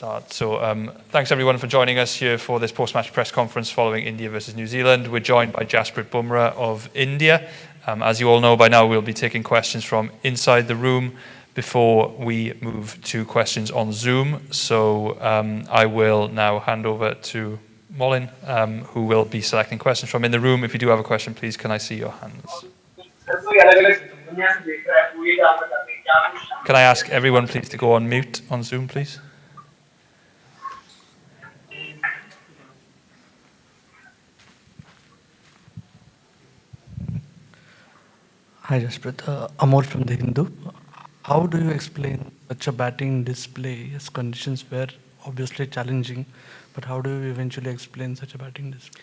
start. So thanks everyone for joining us here for this post-match press conference following India versus New Zealand. We're joined by Jasprit Bumrah of India. As you all know by now, we'll be taking questions from inside the room before we move to questions on Zoom. So I will now hand over to Molin, who will be selecting questions from in the room. If you do have a question, please, can I see your hands? Can I ask everyone, please, to go on mute on Zoom, please? Hi, Jasprit. Amol from The Hindu. How do you explain such a batting display as conditions were obviously challenging, but how do you eventually explain such a batting display?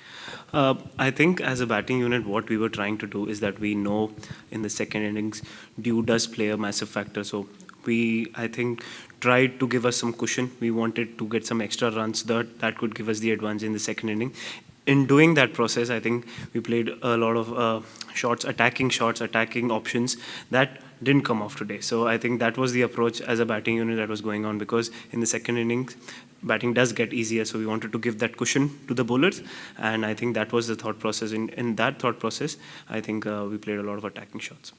I think as a batting unit, what we were trying to do is that we know in the second innings, dew does play a massive factor. So we, I think, tried to give us some cushion. We wanted to get some extra runs that could give us the advantage in the second inning. In doing that process, I think we played a lot of shots, attacking options that didn't come off today. So I think that was the approach as a batting unit that was going on, because in the second innings, batting does get easier. So we wanted to give that cushion to the bowlers. And I think that was the thought process. In that thought process, I think we played a lot of attacking shots.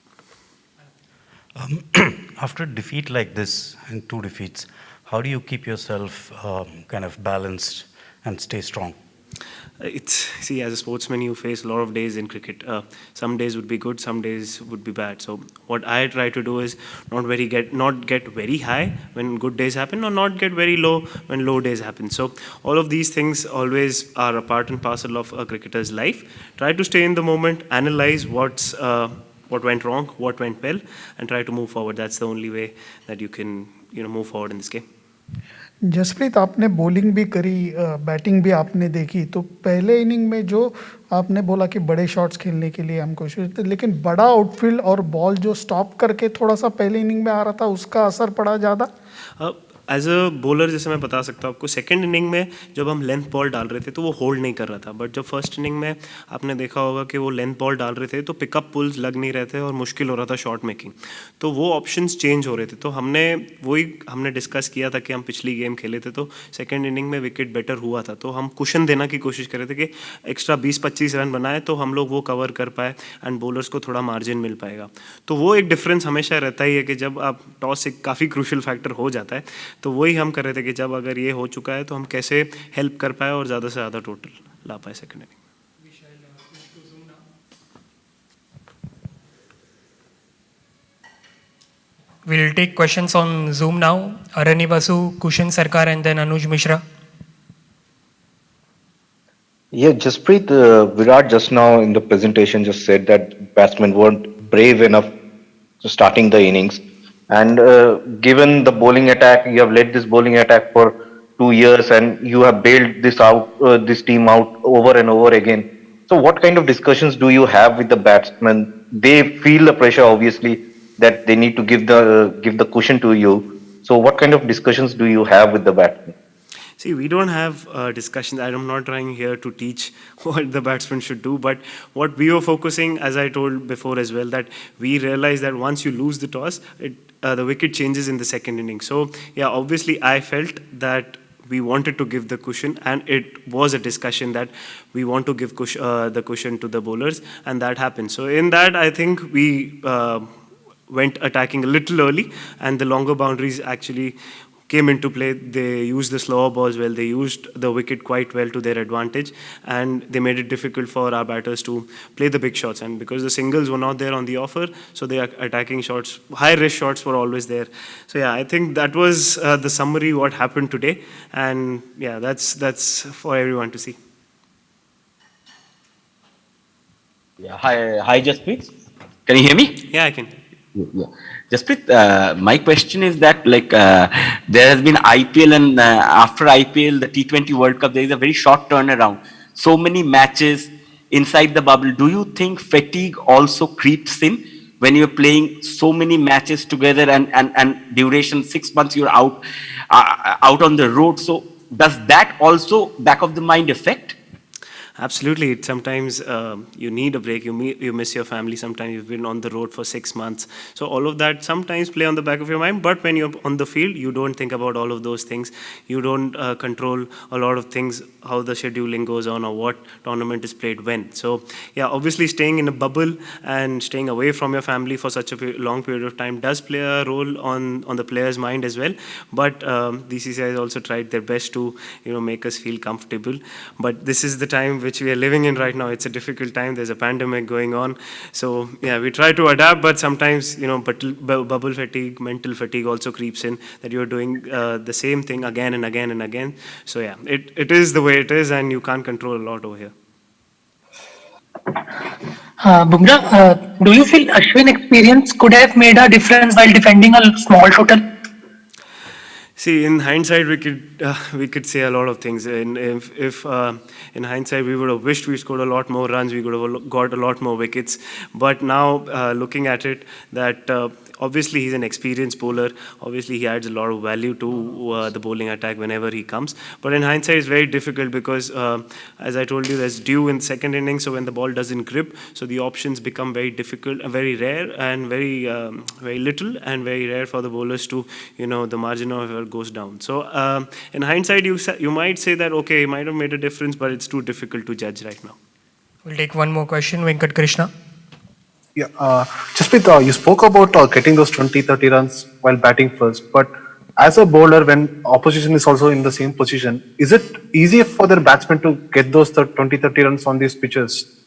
After a defeat like this, and 2 defeats, how do you keep yourself kind of balanced and stay strong? See, as a sportsman, you face a lot of days in cricket. Some days would be good, some days would be bad. So what I try to do is not get very high when good days happen, or not get very low when low days happen. So all of these things always are a part and parcel of a cricketer's life. Try to stay in the moment, analyze what went wrong, what went well, and try to move forward. That's the only way that you can move forward in this game. Jasprit, आपने bowling भी करी, batting भी आपने देखी, तो पहले inning में जो आपने बोला कि बड़े शॉट्स खेलने के लिए हम कोशिश थे, लेकिन बड़ा आउटफील्ड और बॉल जो स्टॉप करके थोड़ा सा पहले इनिंग में आ रहा था, उसका असर पड़ा ज़्यादा? एज अ बॉलर जैसे मैं बता सकता हूँ आपको, सेकंड इनिंग में जब हम लेंथ बॉल डाल रहे थे तो वो होल्ड नहीं कर रहा था, बट जब फर्स्ट इनिंग में आपने देखा होगा कि वो लेंथ बॉल डाल रहे थे तो पिकअप पुल्स लग नहीं रहे थे और मुश्किल हो रहा था शॉट मेकिंग, तो वो ऑप्शंस चेंज हो रहे थे। तो हमने डिस्कस किया था कि हम पिछली गेम खेले थे तो सेकेंड इनिंग में विकेट बेटर हुआ था, तो हम कुशन देना की कोशिश कर रहे थे कि एक्स्ट्रा 20-25 रन बनाए तो हम लोग वो कवर कर पाए एंड बॉलर्स को थोड़ा मार्जिन मिल पाएगा। तो वो एक डिफरेंस हमेशा रहता ही है कि जब आप टॉस एक काफ़ी क्रूशल फैक्टर हो जाता है, तो वही हम कर रहे थे कि जब अगर ये हो चुका है तो हम कैसे हेल्प कर पाए और ज़्यादा से ज़्यादा टोटल ला पाए second inning. We'll take questions on Zoom now. Arani Basu, Kushan Sarkar, and then Anuj Mishra. Yeah, Jasprit, Virat just now in the presentation just said that batsmen weren't brave enough starting the innings. And given the bowling attack, you have led this bowling attack for 2 years and you have bailed this team out over and over again. So what kind of discussions do you have with the batsmen? They feel the pressure, obviously, that they need to give the cushion to you. So what kind of discussions do you have with the batsmen? See, we don't have discussions. I'm not trying here to teach what the batsman should do, but what we were focusing, as I told before as well, that we realized that once you lose the toss, the wicket changes in the second inning. So, yeah, obviously I felt that we wanted to give the cushion, and it was a discussion that we want to give the cushion to the bowlers, and that happened. So in that, I think we went attacking a little early, and the longer boundaries actually came into play. They used the slower balls well, they used the wicket quite well to their advantage, and they made it difficult for our batters to play the big shots. And because the singles were not there on the offer, so the attacking shots, high risk shots were always there. So yeah, I think that was the summary what happened today, and yeah, that's for everyone to see. Yeah, hi Jasprit. Can you hear me? Yeah, I can. Yeah. Jasprit, my question is that there has been IPL, and after IPL, the T20 World Cup, there is a very short turnaround. So many matches inside the bubble. Do you think fatigue also creeps in when you're playing so many matches together and duration 6 months you're out on the road? So does that also back of the mind affect? Absolutely. Sometimes you need a break. You miss your family. Sometimes you've been on the road for 6 months. So all of that sometimes play on the back of your mind. But when you're on the field, you don't think about all of those things. You don't control a lot of things, how the scheduling goes on or what tournament is played when. So yeah, obviously staying in a bubble and staying away from your family for such a long period of time does play a role on the player's mind as well. But BCCI has also tried their best to make us feel comfortable. But this is the time which we are living in right now. It's a difficult time. There's a pandemic going on. So yeah, we try to adapt, but sometimes bubble fatigue, mental fatigue also creeps in, that you're doing the same thing again and again and again. So yeah, it is the way it is, and you can't control a lot over here. Bumrah, do you feel Ashwin experience could have made a difference while defending a small total? See, in hindsight, we could say a lot of things. And if in hindsight we would have wished we scored a lot more runs, we could have got a lot more wickets. But now, looking at it, that obviously he's an experienced bowler. Obviously, he adds a lot of value to the bowling attack whenever he comes. But in hindsight, it's very difficult because, as I told you, there's dew in second innings. So when the ball doesn't grip, so the options become very difficult, very rare, and very little, and very rare for the bowlers to, the margin of error goes down. So in hindsight, you might say that okay, he might have made a difference, but it's too difficult to judge right now. We'll take one more question, Venkat Krishna. Yeah, Jasprit, you spoke about getting those 20-30 runs while batting first, but as a bowler, when opposition is also in the same position, is it easier for their batsmen to get those 20-30 runs on these pitches?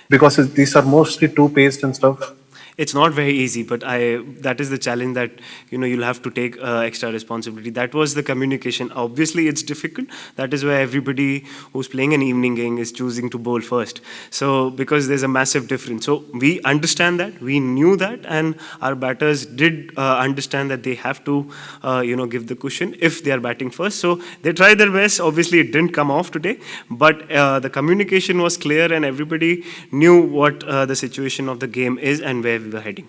Because these are mostly two-paced and stuff. It's not very easy, but that is the challenge that you'll have to take extra responsibility. That was the communication. Obviously, it's difficult. That is why everybody who's playing an evening game is choosing to bowl first. So because there's a massive difference. So we understand that, we knew that, and our batters did understand that they have to give the cushion if they are batting first. So they tried their best. Obviously, it didn't come off today, but the communication was clear, and everybody knew what the situation of the game is and where we were heading.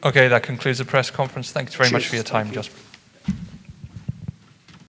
Okay, that concludes the press conference. Thanks very much for your time, Jaspreet.